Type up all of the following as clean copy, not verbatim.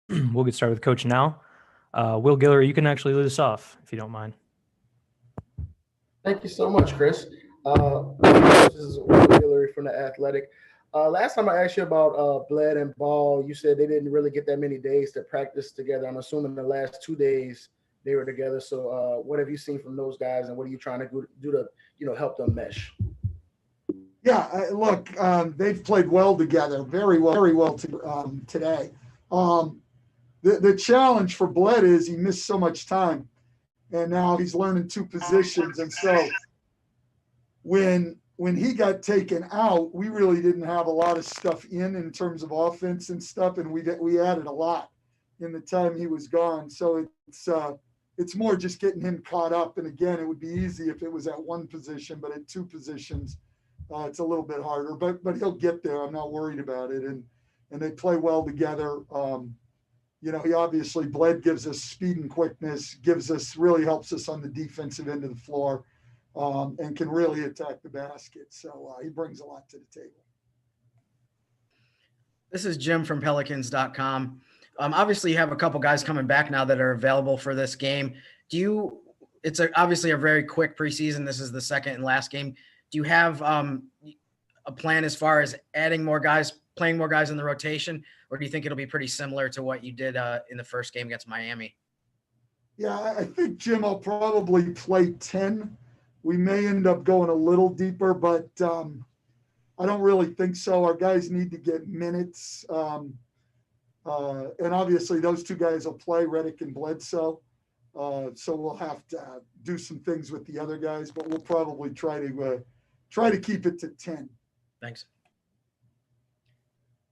We'll get started with Coach now. Will Guillory, you can actually lead us off if you don't mind. Thank you so much, Chris. This is Will Hillary from the Athletic. Last time I asked you about Bled and Ball, you said they didn't really get that many days to practice together. I'm assuming the last 2 days they were together. So, what have you seen from those guys, and what are you trying to do to help them mesh? Yeah, look, they've played well together, very well today. The challenge for Bled is he missed so much time, and now he's learning two positions. And so when he got taken out, we really didn't have a lot of stuff in terms of offense and stuff, and we added a lot in the time he was gone. So it's more just getting him caught up. And again, it would be easy if it was at one position, but at two positions, it's a little bit harder. But he'll get there. I'm not worried about it. And they play well together. He obviously Bled gives us speed and quickness, really helps us on the defensive end of the floor, and can really attack the basket. So he brings a lot to the table. This is Jim from Pelicans.com. Obviously, you have a couple guys coming back now that are available for this game. It's obviously a very quick preseason. This is the second and last game. Do you have a plan as far as adding more guys, playing more guys in the rotation, or do you think it'll be pretty similar to what you did in the first game against Miami? Yeah, I think, Jim, I'll probably play 10. We may end up going a little deeper, but I don't really think so. Our guys need to get minutes. And obviously those two guys will play, Redick and Bledsoe. So we'll have to do some things with the other guys, but we'll probably try to keep it to 10. Thanks.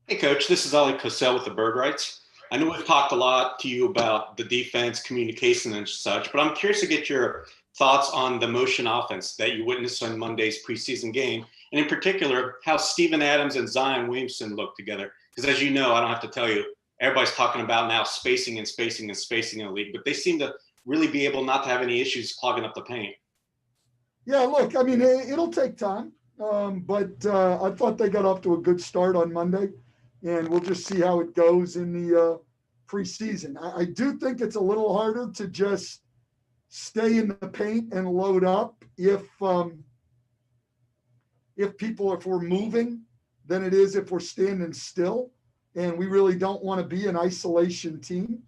Hey, Coach, this is Ali Cosell with the Bird Rights. I know we've talked a lot to you about the defense, communication, and such, but I'm curious to get your thoughts on the motion offense that you witnessed on Monday's preseason game, and in particular, how Steven Adams and Zion Williamson look together. Because as you know, I don't have to tell you, everybody's talking about now spacing in the league, but they seem to really be able not to have any issues clogging up the paint. Yeah, look, I mean, it'll take time, but I thought they got off to a good start on Monday, and we'll just see how it goes in the preseason. I do think it's a little harder to just stay in the paint and load up if we're moving than it is if we're standing still, and we really don't want to be an isolation team.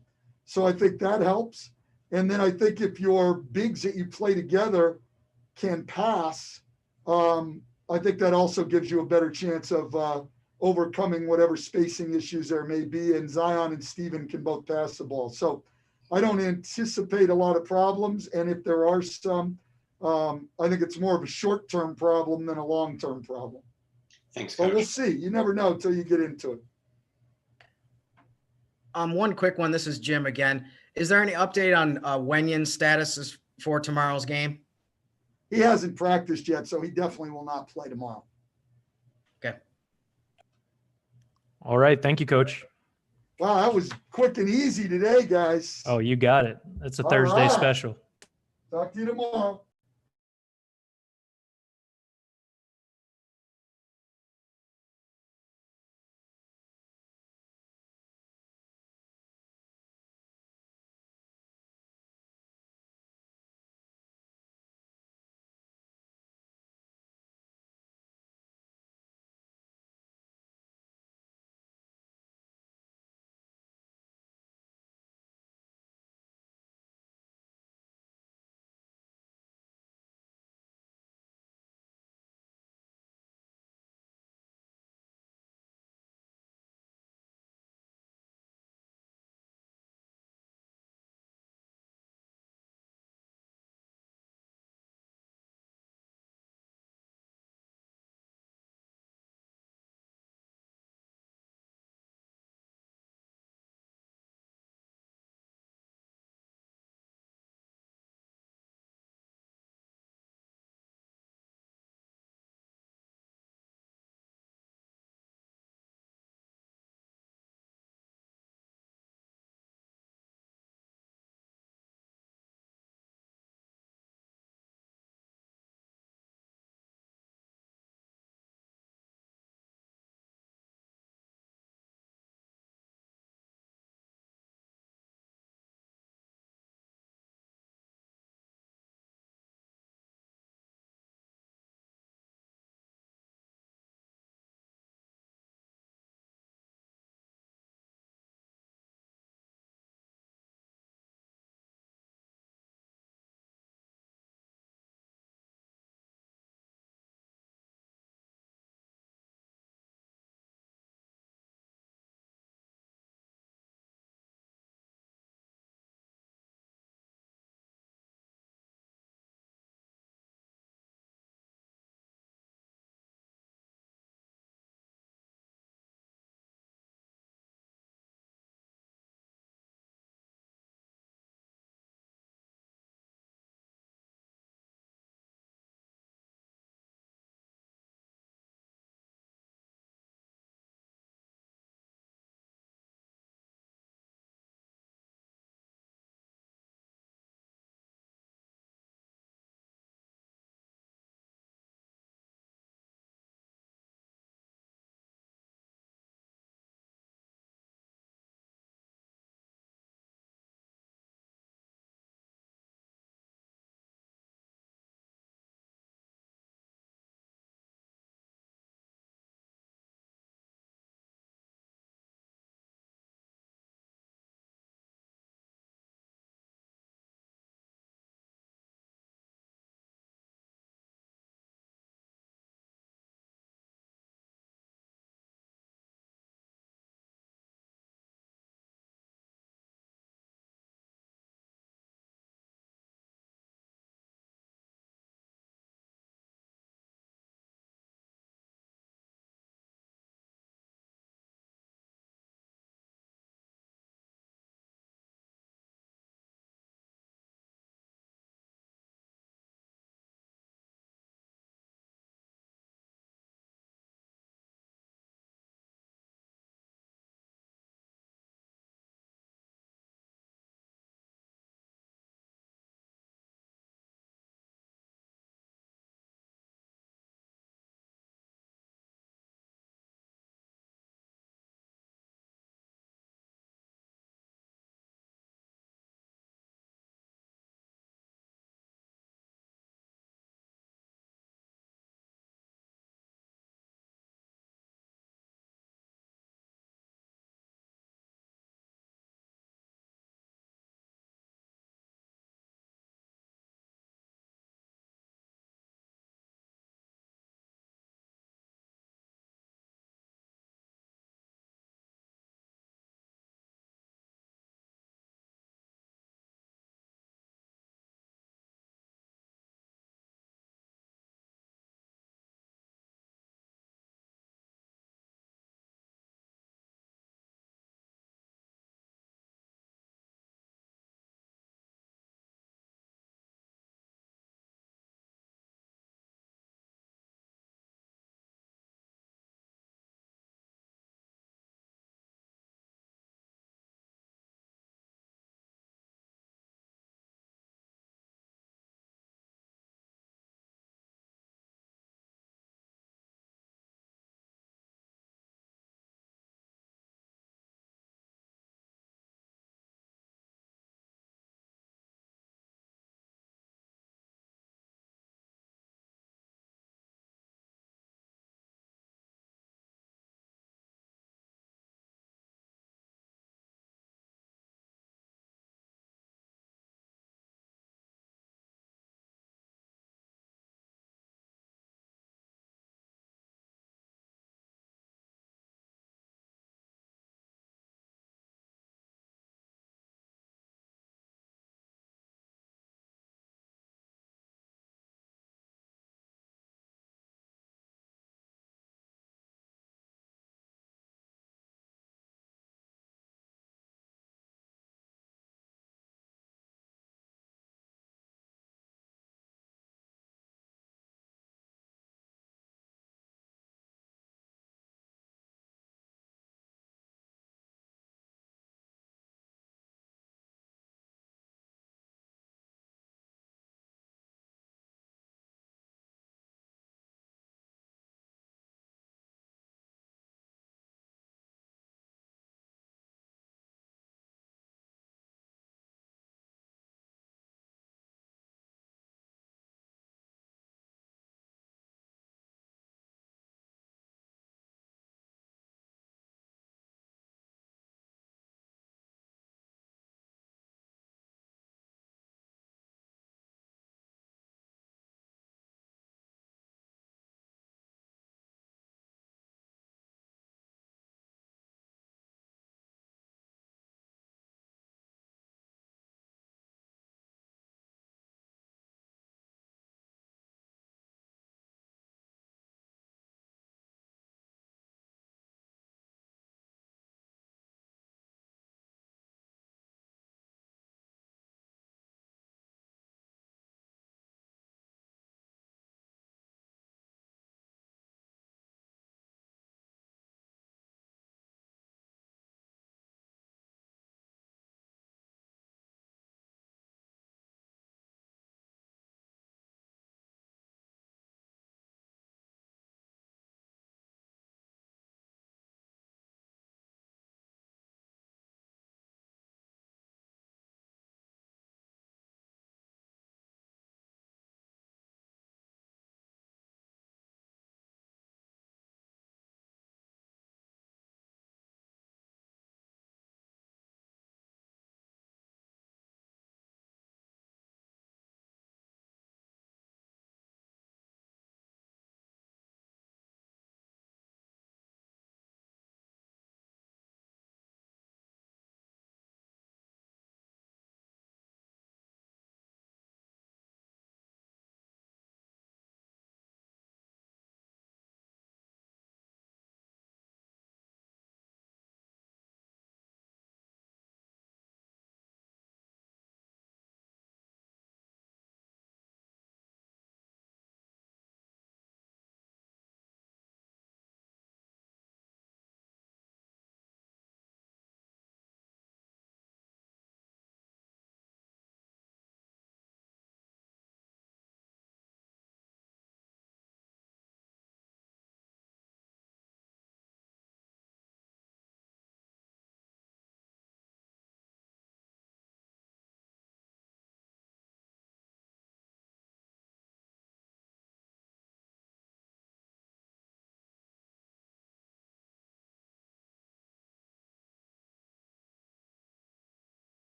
So I think that helps. And then I think if your bigs that you play together can pass, I think that also gives you a better chance of overcoming whatever spacing issues there may be. And Zion and Steven can both pass the ball. So I don't anticipate a lot of problems. And if there are some, I think it's more of a short-term problem than a long-term problem. Thanks, Coach. But we'll see. You never know until you get into it. One quick one. This is Jim again. Is there any update on Wenyon's status for tomorrow's game? He hasn't practiced yet, so he definitely will not play tomorrow. Okay. All right. Thank you, Coach. Wow, that was quick and easy today, guys. Oh, you got it. It's a Thursday special. Talk to you tomorrow.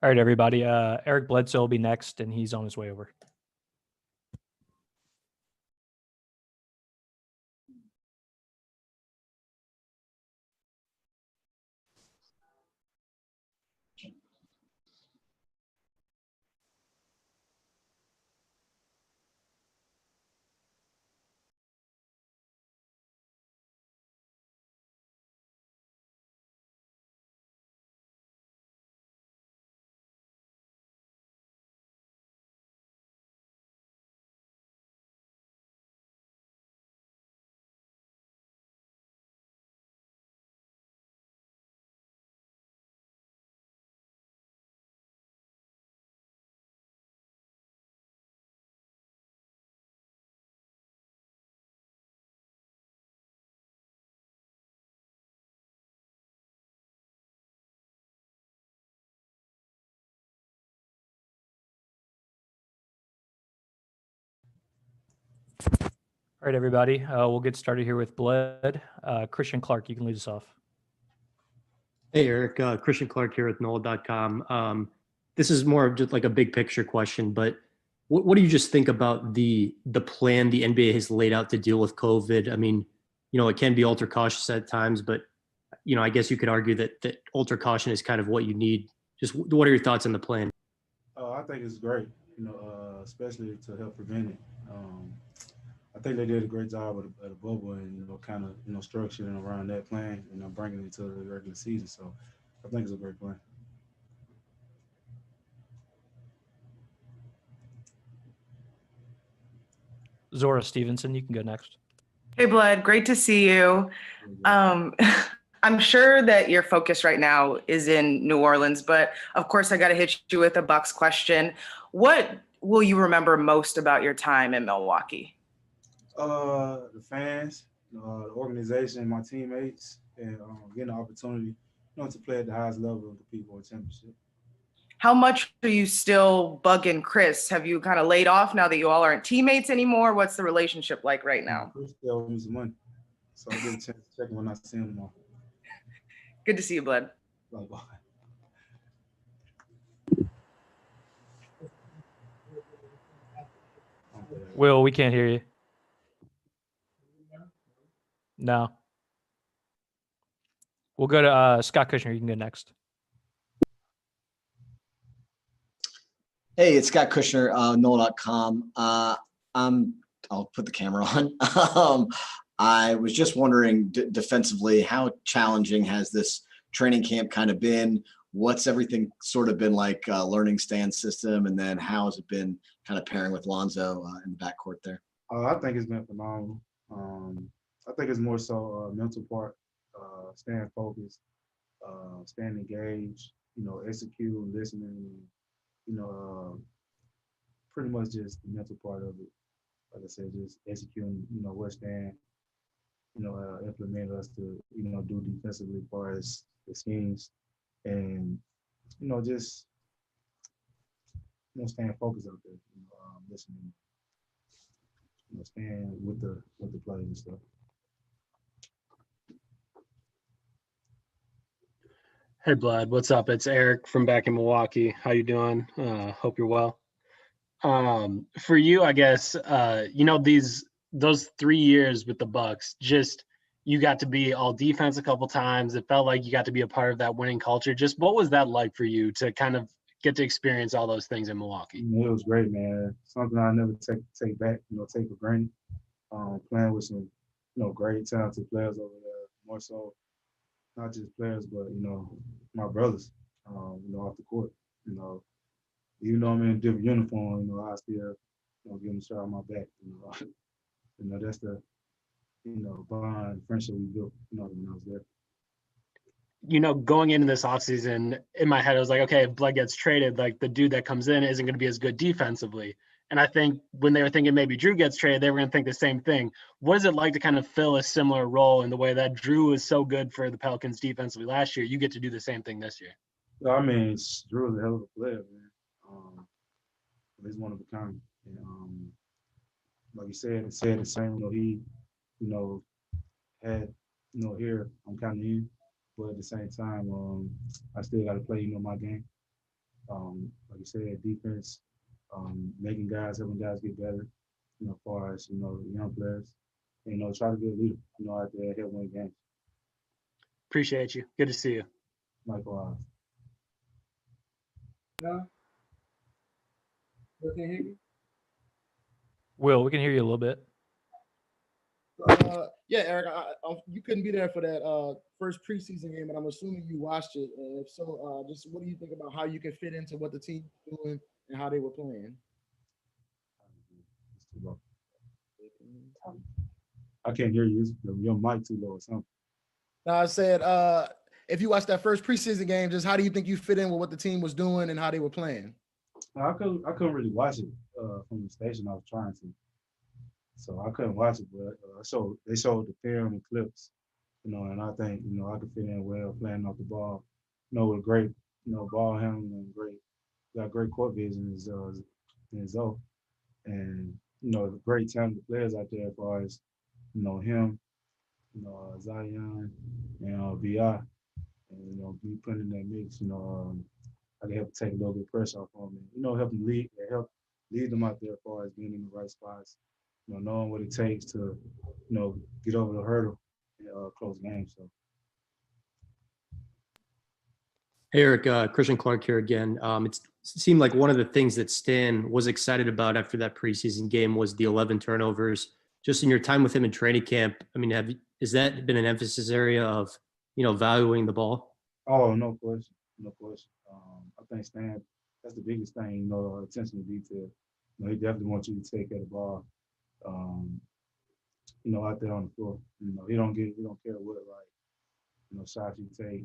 All right, everybody. Eric Bledsoe will be next, and he's on his way over. All right, everybody. We'll get started here with Bled. Christian Clark, you can lead us off. Hey, Eric. Christian Clark here with NOLA.com. This is more of just like a big picture question, but what do you just think about the plan the NBA has laid out to deal with COVID? I mean, it can be ultra cautious at times, but I guess you could argue that ultra caution is kind of what you need. Just what are your thoughts on the plan? I think it's great, especially to help prevent it. I think they did a great job at the bubble and, kind of, structuring around that plan, bringing it to the regular season. So I think it's a great plan. Zora Stevenson, you can go next. Hey, Bled, great to see you. I'm sure that your focus right now is in New Orleans, but of course I got to hit you with a Bucks question. What will you remember most about your time in Milwaukee? The fans, the organization, my teammates, and getting the opportunity, to play at the highest level of the people in championship. How much are you still bugging Chris? Have you kind of laid off now that you all aren't teammates anymore? What's the relationship like right now? Chris still owes me some money, so I get a chance to check him when I see him tomorrow. Good to see you, Bled. Bye-bye. Will, we can't hear you. No. We'll go to Scott Kushner. You can go next. Hey, it's Scott Kushner, NOLA.com. I'll put the camera on. I was just wondering defensively, how challenging has this training camp kind of been? What's everything sort of been like, learning Stan's system? And then how has it been kind of pairing with Lonzo in the backcourt there? I think it's been phenomenal. I think it's more so a mental part, staying focused, staying engaged, executing, listening, pretty much just the mental part of it. Like I said, just executing, what Stan, implemented us to, do defensively as far as the schemes and, just, staying focused out there, listening, staying with the players and stuff. Hey, Bled, what's up? It's Eric from back in Milwaukee. How you doing? Hope you're well. For you, I guess, those 3 years with the Bucks, just you got to be all defense a couple times. It felt like you got to be a part of that winning culture. Just what was that like for you to kind of get to experience all those things in Milwaukee? It was great, man. Something I never take back, take for granted. Playing with some, great talented players over there, more so not just players, but, my brothers, off the court, even though I'm in a different uniform, I still, give them a shot on my back, that's the, bond, friendship we built, when I was there. Going into this offseason, in my head, I was like, okay, if Bled gets traded, like the dude that comes in isn't going to be as good defensively. And I think when they were thinking maybe Drew gets traded, they were going to think the same thing. What is it like to kind of fill a similar role in the way that Drew was so good for the Pelicans defensively last year? You get to do the same thing this year. I mean, Drew is a hell of a player, man. He's one of a kind. And, like you said the same, he, had, here, I'm kind of in. But at the same time, I still got to play, my game. Like you said, defense, helping guys get better, as far as, young players. And, try to be a leader, out there, help win games. Appreciate you. Good to see you. Likewise. No? You can hear me? Will, we can hear you a little bit. Yeah, Eric, you couldn't be there for that first preseason game, but I'm assuming you watched it. And if so, just what do you think about how you can fit into what the team was doing and how they were playing? I can't hear you. Your mic too low or something. Now, I said, if you watched that first preseason game, just how do you think you fit in with what the team was doing and how they were playing? I couldn't really watch it from the station I was trying to, so I couldn't watch it. But they showed the film and clips, and I think I could fit in well playing off the ball, with great ball handling and got great court vision in Zoe, and great talented players out there as far as him, Zion and Bi, and be put in that mix, I can help take a little bit of pressure off on them, help them help lead them out there as far as being in the right spots, knowing what it takes to, get over the hurdle and close games. So. Hey, Eric, Christian Clark here again. It seemed like one of the things that Stan was excited about after that preseason game was the 11 turnovers. Just in your time with him in training camp, I mean, has that been an emphasis area of, valuing the ball? Oh, no question. No question. I think Stan, that's the biggest thing, attention to detail. He definitely wants you to take care of the ball, out there on the floor. He don't care what, shots you take,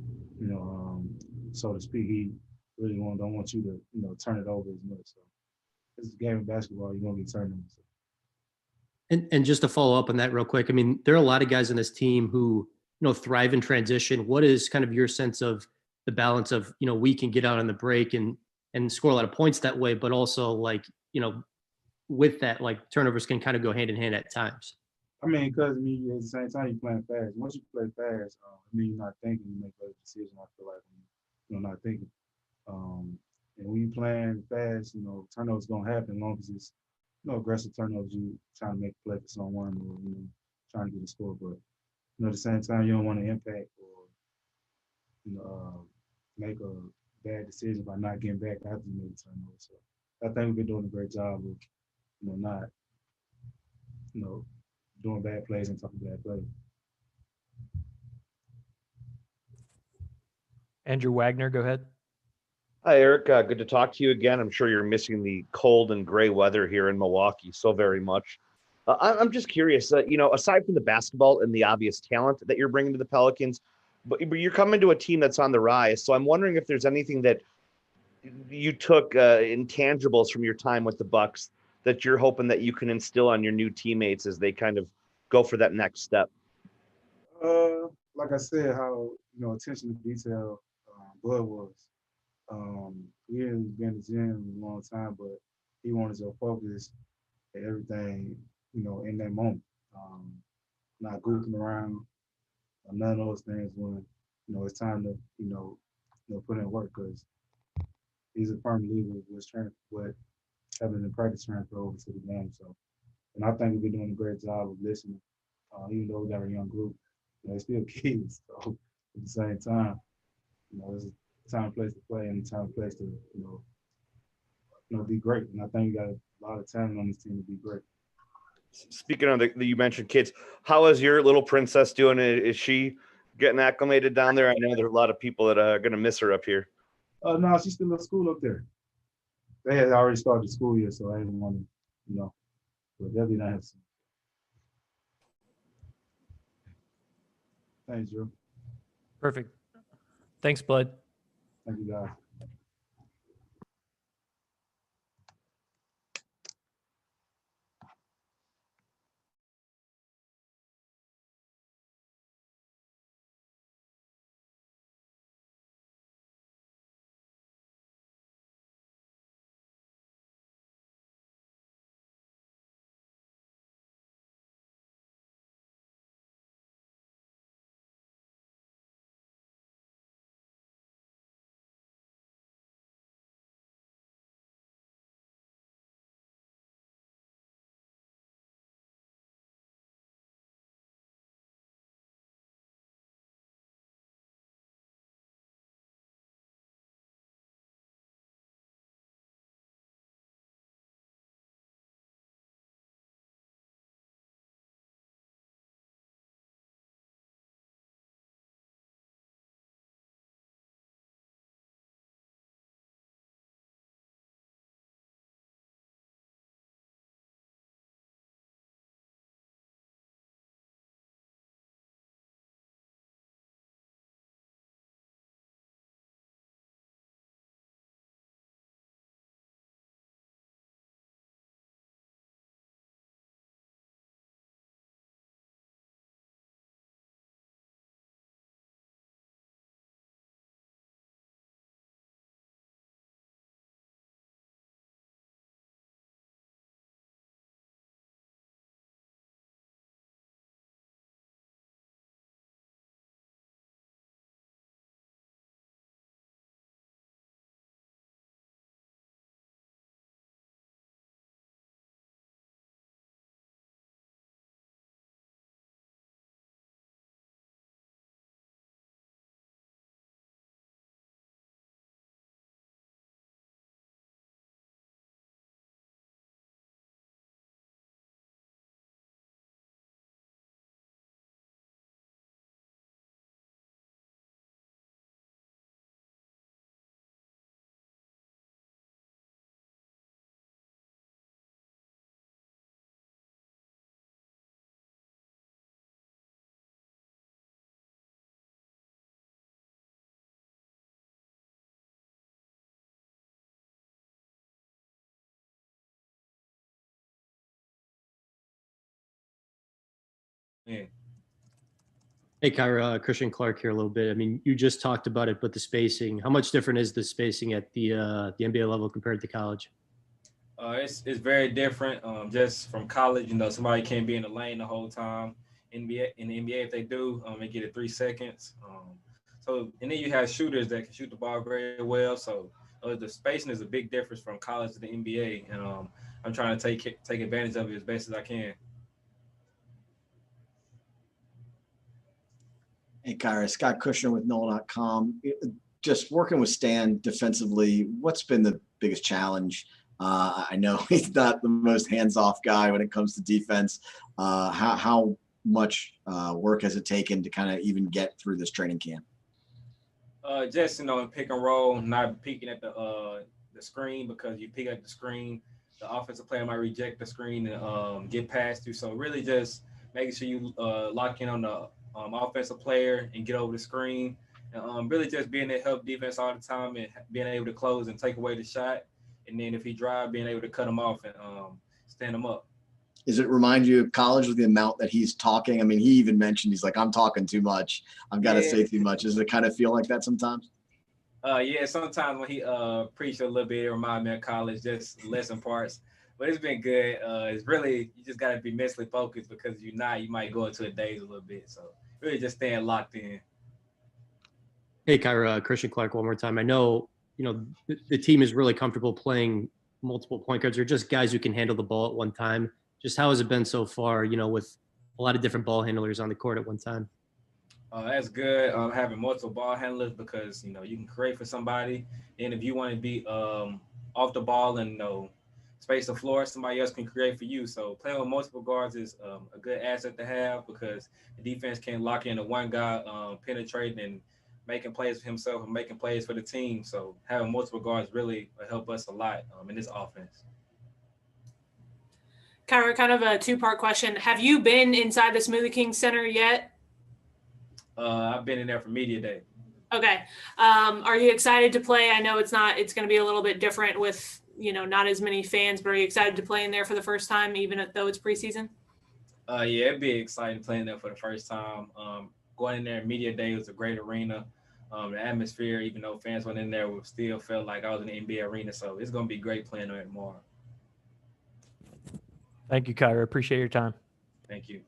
so to speak. He really don't want you to, turn it over as much. So it's a game of basketball. You're going to be turning. So. And just to follow up on that real quick, I mean, there are a lot of guys on this team who, thrive in transition. What is kind of your sense of the balance of, we can get out on the break and score a lot of points that way, but also with that, turnovers can kind of go hand in hand at times. I mean, because at the same time you're playing fast. Once you play fast, you're not thinking. You make better decisions. I feel like when you're not thinking. And when you're playing fast, turnovers gonna happen. As long as it's aggressive turnovers, you trying to make a play for someone or trying to get a score. But at the same time, you don't want to impact or make a bad decision by not getting back after you make a turnover. So I think we've been doing a great job of not doing bad plays on top of bad plays. Andrew Wagner, go ahead. Hi, Eric. Good to talk to you again. I'm sure you're missing the cold and gray weather here in Milwaukee so very much. I'm just curious, aside from the basketball and the obvious talent that you're bringing to the Pelicans, but you're coming to a team that's on the rise. So I'm wondering if there's anything that you took intangibles from your time with the Bucks that you're hoping that you can instill on your new teammates as they kind of go for that next step. Like I said, how attention to detail Bud was. He hadn't been to the gym in a long time, but he wanted to focus at everything, in that moment. Not goofing around, none of those things when, it's time to, put in work, because he's a firm believer what having the practice transfer over to the game. So, and I think we've been doing a great job of listening, even though we got a young group. They're still kids. So at the same time, it's a time and place to play and a time and place to, be great. And I think we got a lot of talent on this team to be great. Speaking of you mentioned kids, how is your little princess doing? Is she getting acclimated down there? I know there are a lot of people that are going to miss her up here. No, she's still at school up there. They had already started the school year, so I didn't want to, but they'll be nice. Thanks, Joe. Perfect. Thanks, Bud. Thank you, guys. win. Hey, Kyra, Christian Clark here a little bit. I mean, you just talked about it, but the spacing, how much different is the spacing at the NBA level compared to college? It's very different. Just from college, you know, somebody can't be in the lane the whole time. In the NBA, if they do, they get it 3 seconds. And then you have shooters that can shoot the ball very well. So the spacing is a big difference from college to the NBA, and I'm trying to take advantage of it as best as I can. Hey, Kyra, Scott Kushner with NOLA.com. Just working with Stan defensively, what's been the biggest challenge? I know he's not the most hands-off guy when it comes to defense. How much work has it taken to kind of even get through this training camp? Just, you know, in pick and roll, not peeking at the screen, because you pick at the screen, the offensive player might reject the screen and get past you. So really just making sure you lock in on the offensive player and get over the screen. And really just being there to help defense all the time and being able to close and take away the shot. And then if he drive, being able to cut him off and stand him up. Does it remind you of college with the amount that he's talking? I mean, he even mentioned, he's like, I'm talking too much. I've got to say too much. Does it kind of feel like that sometimes? Yeah, sometimes when he preached a little bit, it reminded me of college, just lesson parts. But it's been good. It's really, you just got to be mentally focused, because you might go into a daze a little bit. So really just staying locked in. Hey, Kyra, Christian Clark one more time. I know, you know, the team is really comfortable playing multiple point guards, or just guys who can handle the ball at one time. Just how has it been so far, you know, with a lot of different ball handlers on the court at one time? That's good, having multiple ball handlers, because, you know, you can create for somebody. And if you want to be off the ball and, you know, space the floor, somebody else can create for you. So playing with multiple guards is a good asset to have, because the defense can't lock in to one guy penetrating and making plays for himself and making plays for the team. So having multiple guards really will help us a lot in this offense. Kyra, kind of a two-part question. Have you been inside the Smoothie King Center yet? I've been in there for media day. Okay. Are you excited to play? I know it's going to be a little bit different with, you know, not as many fans, but are you excited to play in there for the first time, even though it's preseason? Yeah, it'd be exciting playing there for the first time. Going in there media day was a great arena. The atmosphere, even though fans went in there, we still felt like I was in the NBA arena. So it's going to be great playing there tomorrow. Thank you, Kyra. Appreciate your time. Thank you.